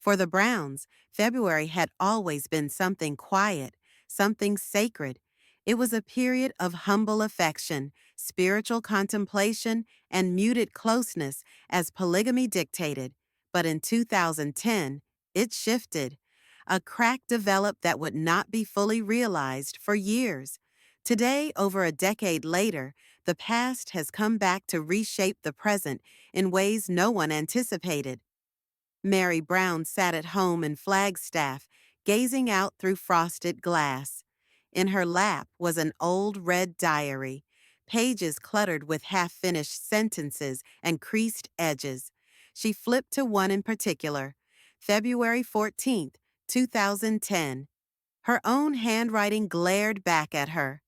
For the Browns, February had always been something quiet, something sacred. It was a period of humble affection, spiritual contemplation, and muted closeness as polygamy dictated. But in 2010, it shifted. A crack developed that would not be fully realized for years. Today, over a decade later, the past has come back to reshape the present in ways no one anticipated. Meri Brown sat at home in Flagstaff, gazing out through frosted glass. In her lap was an old red diary, pages cluttered with half-finished sentences and creased edges. She flipped to one in particular, February 14th, 2010. Her own handwriting glared back at her.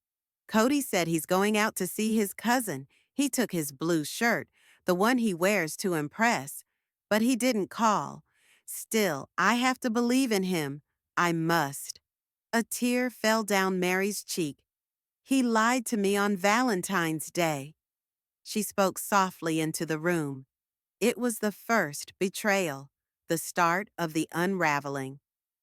Kody said he's going out to see his cousin. He took his blue shirt, the one he wears to impress. But he didn't call. Still, I have to believe in him. I must. A tear fell down Meri's cheek. He lied to me on Valentine's Day. She spoke softly into the room. It was the first betrayal, the start of the unraveling.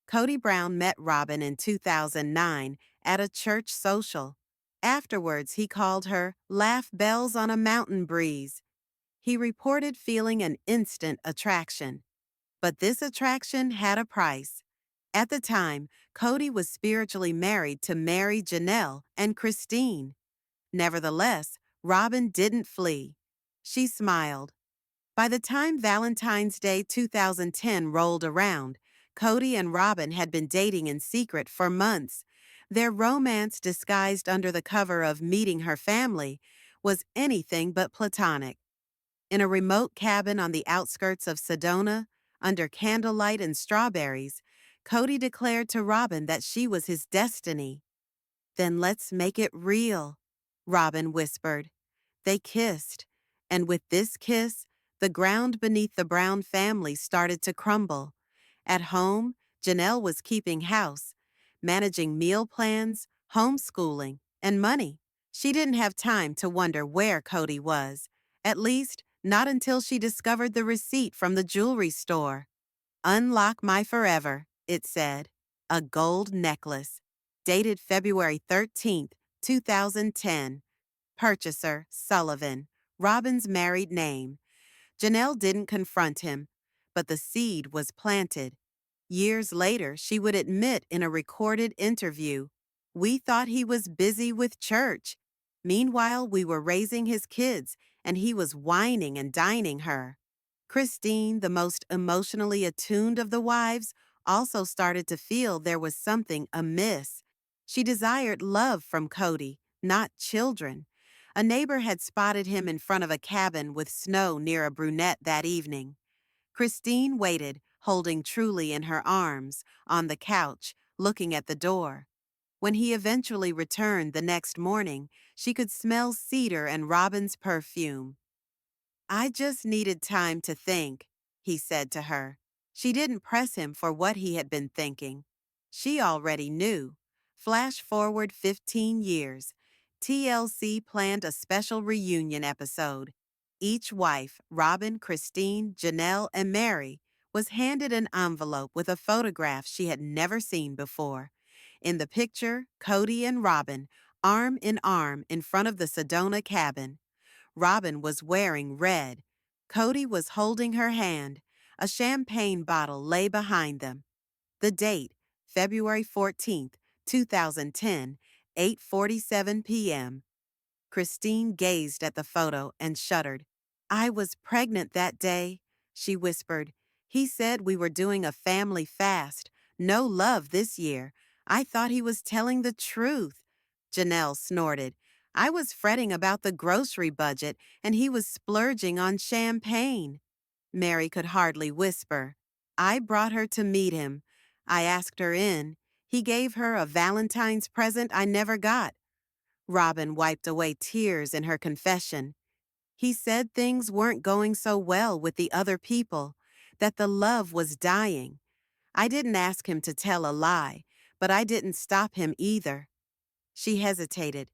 Kody Brown met Robyn in 2009 at a church social. Afterwards, he called her "laugh bells on a mountain breeze." He reported feeling an instant attraction. But this attraction had a price. At the time, Kody was spiritually married to Meri, Janelle, and Christine. Nevertheless, Robyn didn't flee. She smiled. By the time Valentine's Day 2010 rolled around, Kody and Robyn had been dating in secret for months. Their romance, disguised under the cover of meeting her family, was anything but platonic. In a remote cabin on the outskirts of Sedona, under candlelight and strawberries, Kody declared to Robyn that she was his destiny. "Then let's make it real," Robyn whispered. They kissed, and with this kiss, the ground beneath the Brown family started to crumble. At home, Janelle was keeping house, managing meal plans, homeschooling, and money. She didn't have time to wonder where Kody was, at least not until she discovered the receipt from the jewelry store. "Unlock my forever," it said. A gold necklace. Dated February 13th, 2010. Purchaser, Sullivan. Robyn's married name. Janelle didn't confront him, but the seed was planted. Years later, she would admit in a recorded interview, "We thought he was busy with church. Meanwhile, we were raising his kids, and he was whining and dining her." Christine, the most emotionally attuned of the wives, also started to feel there was something amiss. She desired love from Kody, not children. A neighbor had spotted him in front of a cabin with snow near a brunette that evening. Christine waited, holding Truly in her arms, on the couch, looking at the door. When he eventually returned the next morning, she could smell cedar and Robyn's perfume. "I just needed time to think," he said to her. She didn't press him for what he had been thinking. She already knew. Flash forward 15 years. TLC planned a special reunion episode. Each wife, Robyn, Christine, Janelle, and Meri, was handed an envelope with a photograph she had never seen before. In the picture, Kody and Robyn, arm in arm in front of the Sedona cabin. Robyn was wearing red. Kody was holding her hand. A champagne bottle lay behind them. The date, February 14th, 2010, 8:47 p.m. Christine gazed at the photo and shuddered. "I was pregnant that day," she whispered. "He said we were doing a family fast. No love this year. I thought he was telling the truth." Janelle snorted. "I was fretting about the grocery budget, and he was splurging on champagne." Meri could hardly whisper. "I brought her to meet him. I asked her in. He gave her a Valentine's present I never got." Robyn wiped away tears in her confession. "He said things weren't going so well with the other people, that the love was dying. I didn't ask him to tell a lie, but I didn't stop him either." She hesitated.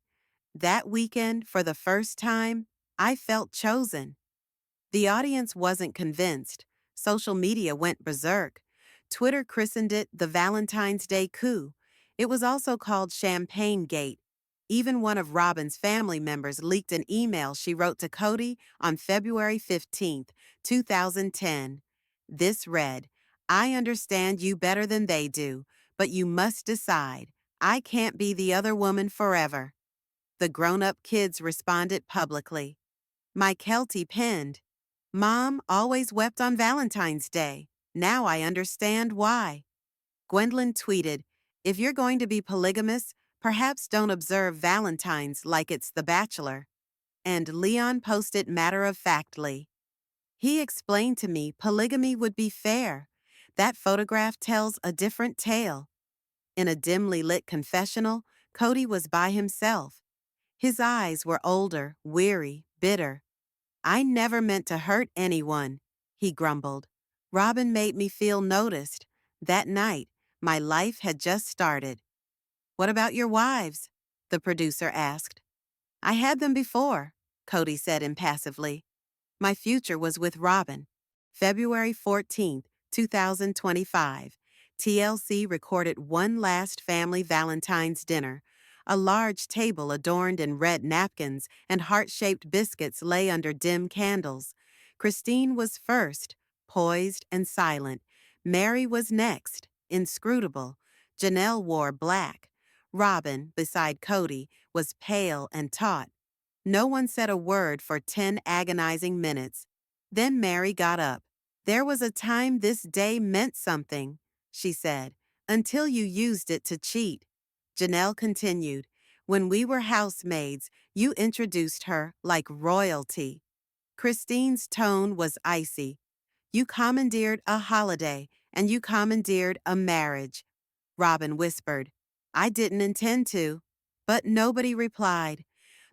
"That weekend, for the first time, I felt chosen." The audience wasn't convinced. Social media went berserk. Twitter christened it the Valentine's Day coup. It was also called Champagne Gate. Even one of Robyn's family members leaked an email she wrote to Kody on February 15, 2010. This read, "I understand you better than they do, but you must decide. I can't be the other woman forever." The grown-up kids responded publicly. Mykelti penned, "Mom always wept on Valentine's Day. Now I understand why." Gwendlyn tweeted, "If you're going to be polygamous, perhaps don't observe Valentine's like it's The Bachelor." And Leon posted matter-of-factly, "He explained to me polygamy would be fair. That photograph tells a different tale." In a dimly lit confessional, Kody was by himself. His eyes were older, weary, bitter. "I never meant to hurt anyone," he grumbled. "Robyn made me feel noticed. That night, my life had just started." "What about your wives?" the producer asked. "I had them before," Kody said impassively. "My future was with Robyn." February 14, 2025, TLC recorded one last family Valentine's dinner. A large table adorned in red napkins and heart-shaped biscuits lay under dim candles. Christine was first, poised and silent. Meri was next, inscrutable. Janelle wore black. Robyn, beside Kody, was pale and taut. No one said a word for 10 agonizing minutes. Then Meri got up. "There was a time this day meant something," she said, "until you used it to cheat." Janelle continued, "When we were housemaids, you introduced her like royalty." Christine's tone was icy. "You commandeered a holiday, and you commandeered a marriage." Robyn whispered, "I didn't intend to." But nobody replied.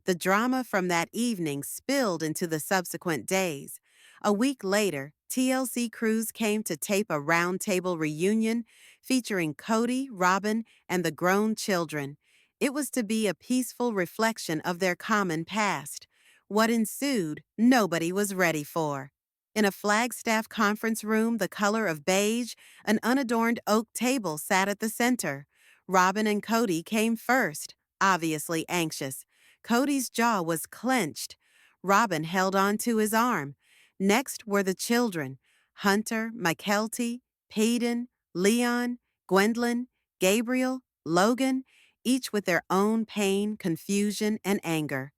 The drama from that evening spilled into the subsequent days. A week later, TLC crews came to tape a roundtable reunion featuring Kody, Robyn, and the grown children. It was to be a peaceful reflection of their common past. What ensued, nobody was ready for. In a Flagstaff conference room the color of beige, an unadorned oak table sat at the center. Robyn and Kody came first, obviously anxious. Kody's jaw was clenched. Robyn held on to his arm. Next were the children: Hunter, Mykelti, Paedon, Leon, Gwendlyn, Gabriel, Logan, each with their own pain, confusion, and anger.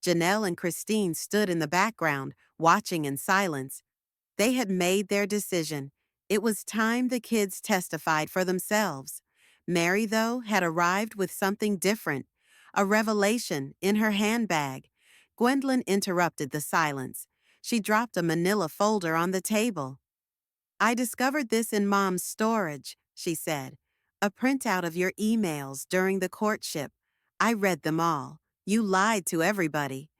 Janelle and Christine stood in the background, watching in silence. They had made their decision. It was time the kids testified for themselves. Meri, though, had arrived with something different, a revelation in her handbag. Gwendlyn interrupted the silence. She dropped a manila folder on the table. "I discovered this in Mom's storage," she said. "A printout of your emails during the courtship. I read them all. You lied to everybody."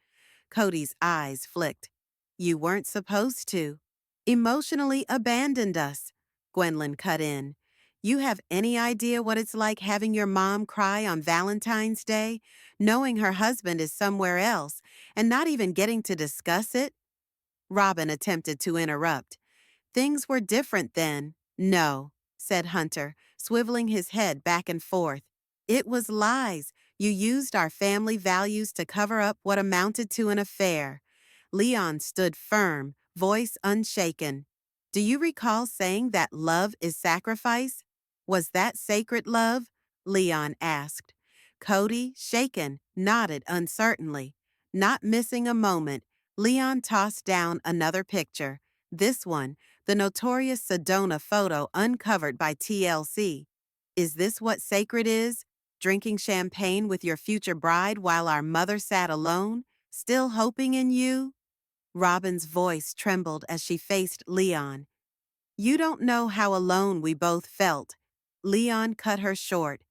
Kody's eyes flicked. "You weren't supposed to." "Emotionally abandoned us," Gwendlyn cut in. "You have any idea what it's like having your mom cry on Valentine's Day, knowing her husband is somewhere else, and not even getting to discuss it?" Robyn attempted to interrupt. "Things were different then." "No," said Hunter, swiveling his head back and forth. "It was lies. You used our family values to cover up what amounted to an affair." Leon stood firm, voice unshaken. "Do you recall saying that love is sacrifice? Was that sacred love?" Leon asked. Kody, shaken, nodded uncertainly. Not missing a moment, Leon tossed down another picture. This one, the notorious Sedona photo uncovered by TLC. "Is this what sacred is? Drinking champagne with your future bride while our mother sat alone, still hoping in you?" Robyn's voice trembled as she faced Leon. "You don't know how alone we both felt." Leon cut her short.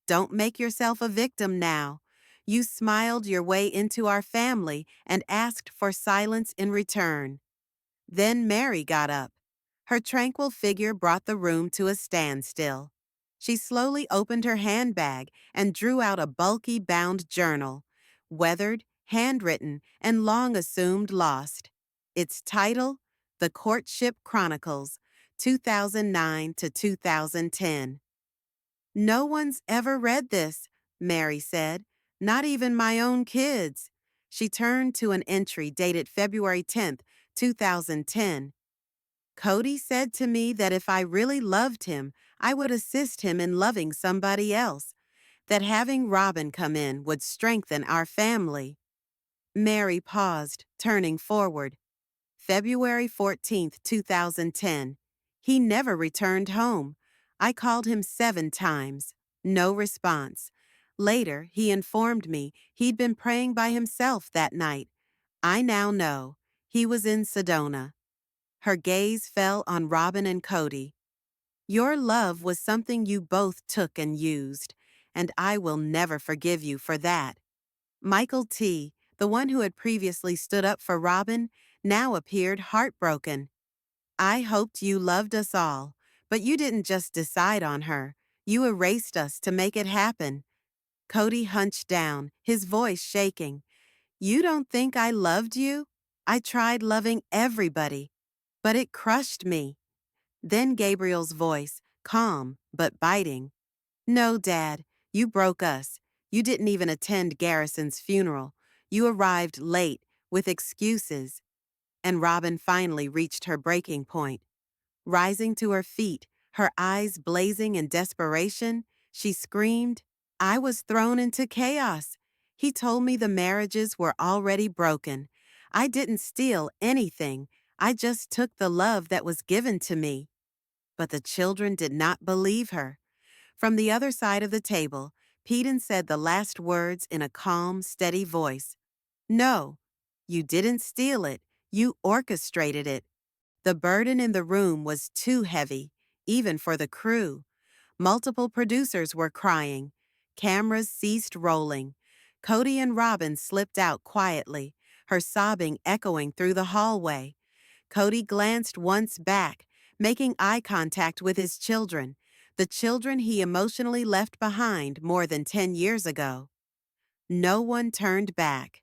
"Don't make yourself a victim now. You smiled your way into our family and asked for silence in return." Then Meri got up. Her tranquil figure brought the room to a standstill. She slowly opened her handbag and drew out a bulky bound journal, weathered, handwritten, and long assumed lost. Its title, The Courtship Chronicles, 2009 to 2010. No one's ever read this, Meri said, not even my own kids. She turned to an entry dated February 10th, 2010. Kody said to me that if I really loved him, I would assist him in loving somebody else, that having Robyn come in would strengthen our family. Meri paused, turning forward. February 14th, 2010. He never returned home. I called him 7 times. No response. Later, he informed me he'd been praying by himself that night. I now know. He was in Sedona. Her gaze fell on Robyn and Kody. Your love was something you both took and used, and I will never forgive you for that. Michael T., the one who had previously stood up for Robyn, now appeared heartbroken. I hoped you loved us all, but you didn't just decide on her. You erased us to make it happen. Kody hunched down, his voice shaking. You don't think I loved you? I tried loving everybody, but it crushed me. Then Gabriel's voice, calm but biting. No, Dad, you broke us. You didn't even attend Garrison's funeral. You arrived late, with excuses. And Robyn finally reached her breaking point. Rising to her feet, her eyes blazing in desperation, she screamed, I was thrown into chaos. He told me the marriages were already broken. I didn't steal anything. I just took the love that was given to me. But the children did not believe her. From the other side of the table, Paedon said the last words in a calm, steady voice. No, you didn't steal it. You orchestrated it. The burden in the room was too heavy, even for the crew. Multiple producers were crying. Cameras ceased rolling. Kody and Robyn slipped out quietly, her sobbing echoing through the hallway. Kody glanced once back, making eye contact with his children, the children he emotionally left behind more than 10 years ago. No one turned back.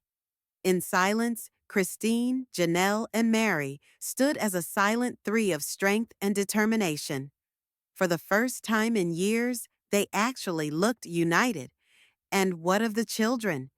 In silence, Christine, Janelle, and Meri stood as a silent three of strength and determination. For the first time in years, they actually looked united. And what of the children?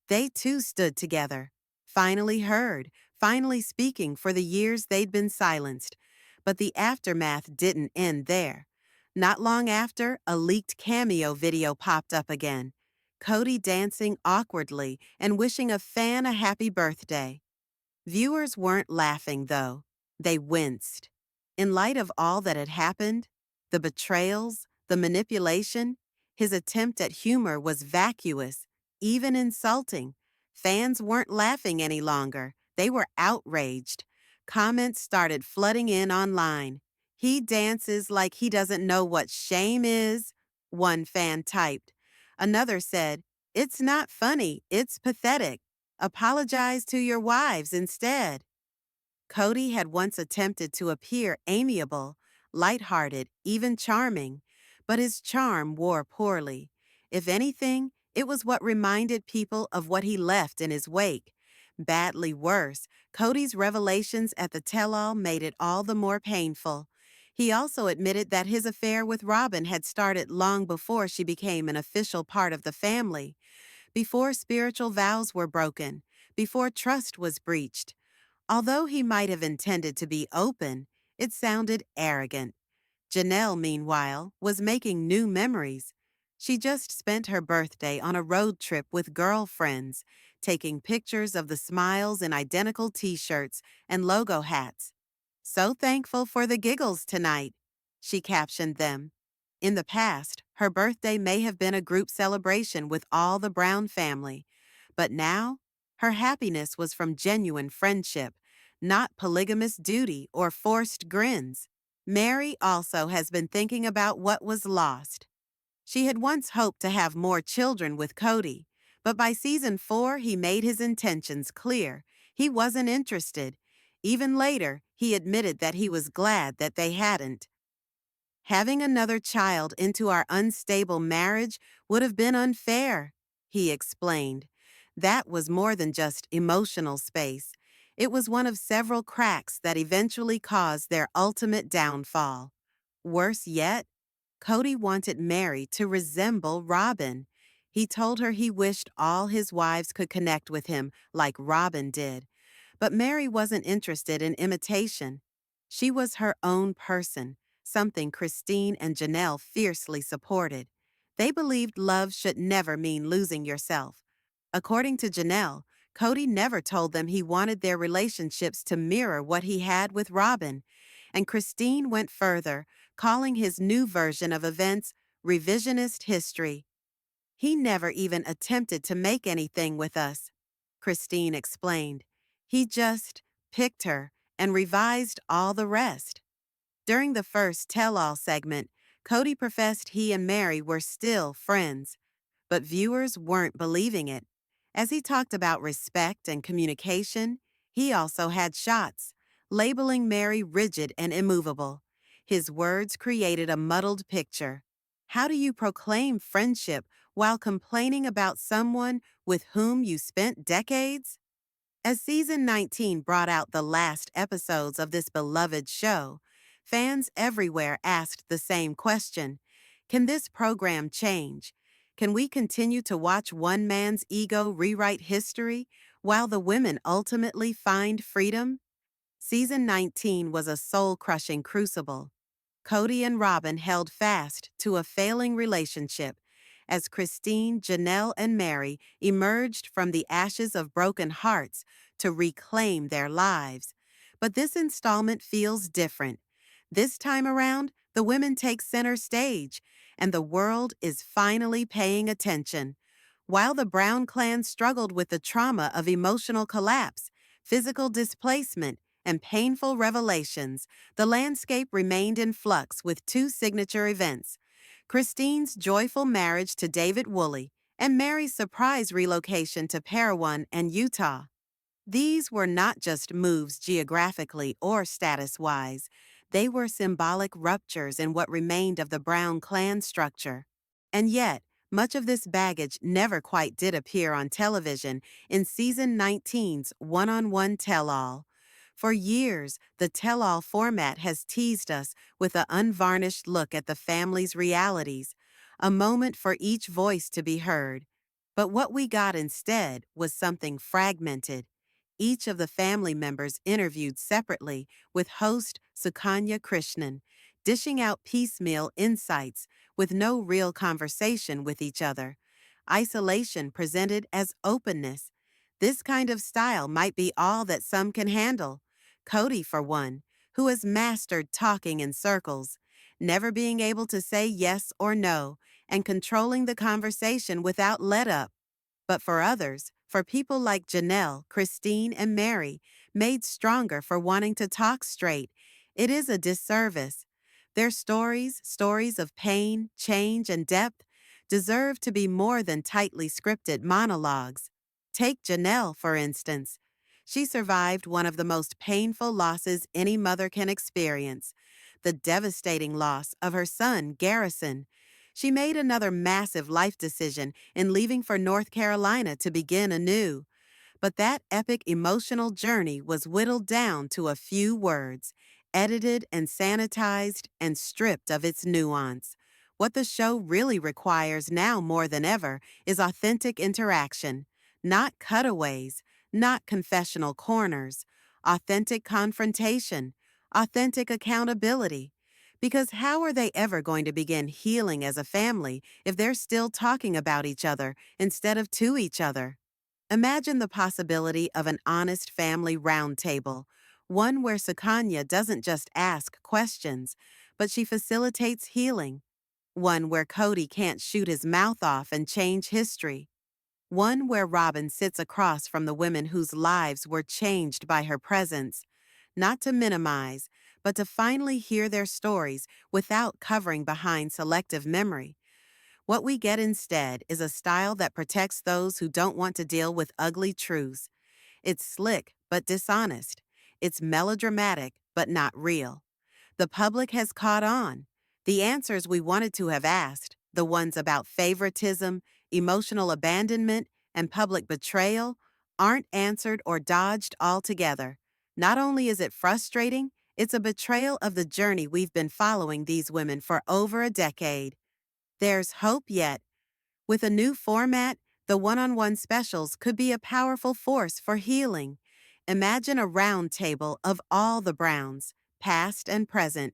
They too stood together, finally heard, finally speaking for the years they'd been silenced. But the aftermath didn't end there. Not long after, a leaked cameo video popped up again. Kody dancing awkwardly and wishing a fan a happy birthday. Viewers weren't laughing, though. They winced. In light of all that had happened, the betrayals, the manipulation, his attempt at humor was vacuous, even insulting. Fans weren't laughing any longer. They were outraged. Comments started flooding in online. He dances like he doesn't know what shame is, one fan typed. Another said, it's not funny, it's pathetic. Apologize to your wives instead. Kody had once attempted to appear amiable, lighthearted, even charming, but his charm wore poorly. If anything, it was what reminded people of what he left in his wake. Badly worse, Kody's revelations at the tell-all made it all the more painful. He also admitted that his affair with Robyn had started long before she became an official part of the family, before spiritual vows were broken, before trust was breached. Although he might have intended to be open, it sounded arrogant. Janelle, meanwhile, was making new memories. She just spent her birthday on a road trip with girlfriends, taking pictures of the smiles in identical t-shirts and logo hats. So thankful for the giggles tonight, she captioned them. In the past, her birthday may have been a group celebration with all the Brown family, but now, her happiness was from genuine friendship, not polygamous duty or forced grins. Meri also has been thinking about what was lost. She had once hoped to have more children with Kody, but by season 4 he made his intentions clear. He wasn't interested. Even later, he admitted that he was glad that they hadn't. Having another child into our unstable marriage would have been unfair, he explained. That was more than just emotional space. It was one of several cracks that eventually caused their ultimate downfall. Worse yet, Kody wanted Meri to resemble Robyn. He told her he wished all his wives could connect with him like Robyn did. But Meri wasn't interested in imitation. She was her own person, something Christine and Janelle fiercely supported. They believed love should never mean losing yourself. According to Janelle, Kody never told them he wanted their relationships to mirror what he had with Robyn. And Christine went further, calling his new version of events revisionist history. He never even attempted to make anything with us, Christine explained. He just picked her and revised all the rest. During the first tell-all segment, Kody professed he and Meri were still friends, but viewers weren't believing it. As he talked about respect and communication, he also had shots, labeling Meri rigid and immovable. His words created a muddled picture. How do you proclaim friendship while complaining about someone with whom you spent decades? As season 19 brought out the last episodes of this beloved show, fans everywhere asked the same question. Can this program change? Can we continue to watch one man's ego rewrite history while the women ultimately find freedom? Season 19 was a soul-crushing crucible. Kody and Robyn held fast to a failing relationship as Christine, Janelle, and Meri emerged from the ashes of broken hearts to reclaim their lives. But this installment feels different. This time around, the women take center stage, and the world is finally paying attention. While the Brown clan struggled with the trauma of emotional collapse, physical displacement, and painful revelations, the landscape remained in flux with two signature events: Christine's joyful marriage to David Woolley and Meri's surprise relocation to Parowan and Utah. These were not just moves geographically or status-wise. They were symbolic ruptures in what remained of the Brown clan structure. And yet, much of this baggage never quite did appear on television in season 19's one-on-one tell-all. For years, the tell-all format has teased us with an unvarnished look at the family's realities, a moment for each voice to be heard. But what we got instead was something fragmented. Each of the family members interviewed separately with host Sukanya Krishnan, dishing out piecemeal insights with no real conversation with each other. Isolation presented as openness. This kind of style might be all that some can handle. Kody, for one, who has mastered talking in circles, never being able to say yes or no, and controlling the conversation without let-up. But for others, for people like Janelle, Christine, and Meri, made stronger for wanting to talk straight, it is a disservice. Their stories of pain, change, and depth, deserve to be more than tightly scripted monologues. Take Janelle, for instance. She survived one of the most painful losses any mother can experience, the devastating loss of her son, Garrison. She made another massive life decision in leaving for North Carolina to begin anew. But that epic emotional journey was whittled down to a few words, edited and sanitized and stripped of its nuance. What the show really requires now more than ever is authentic interaction, not cutaways, not confessional corners, authentic confrontation, authentic accountability. Because how are they ever going to begin healing as a family if they're still talking about each other instead of to each other? Imagine the possibility of an honest family roundtable, one where Sukanya doesn't just ask questions, but she facilitates healing, one where Kody can't shoot his mouth off and change history, one where Robyn sits across from the women whose lives were changed by her presence, not to minimize, but to finally hear their stories without covering behind selective memory. What we get instead is a style that protects those who don't want to deal with ugly truths. It's slick but dishonest. It's melodramatic but not real. The public has caught on. The answers we wanted to have asked, the ones about favoritism, emotional abandonment, and public betrayal, aren't answered or dodged altogether. Not only is it frustrating, it's a betrayal of the journey we've been following these women for over a decade. There's hope yet. With a new format, the one-on-one specials could be a powerful force for healing. Imagine a round table of all the Browns, past and present,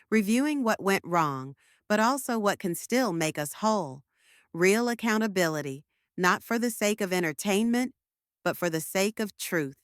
reviewing what went wrong, but also what can still make us whole. Real accountability, not for the sake of entertainment, but for the sake of truth.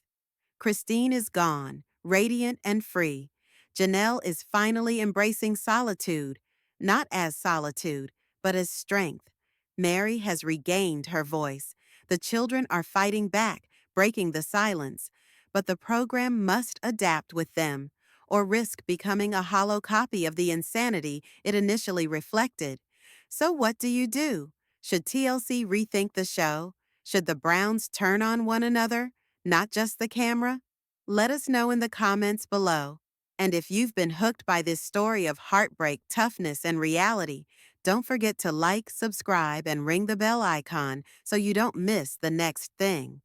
Christine is gone, radiant and free. Janelle is finally embracing solitude, not as solitude, but as strength. Meri has regained her voice. The children are fighting back, breaking the silence. But the program must adapt with them, or risk becoming a hollow copy of the insanity it initially reflected. So what do you do? Should TLC rethink the show? Should the Browns turn on one another? Not just the camera? Let us know in the comments below. And if you've been hooked by this story of heartbreak, toughness, and reality, don't forget to like, subscribe, and ring the bell icon so you don't miss the next thing.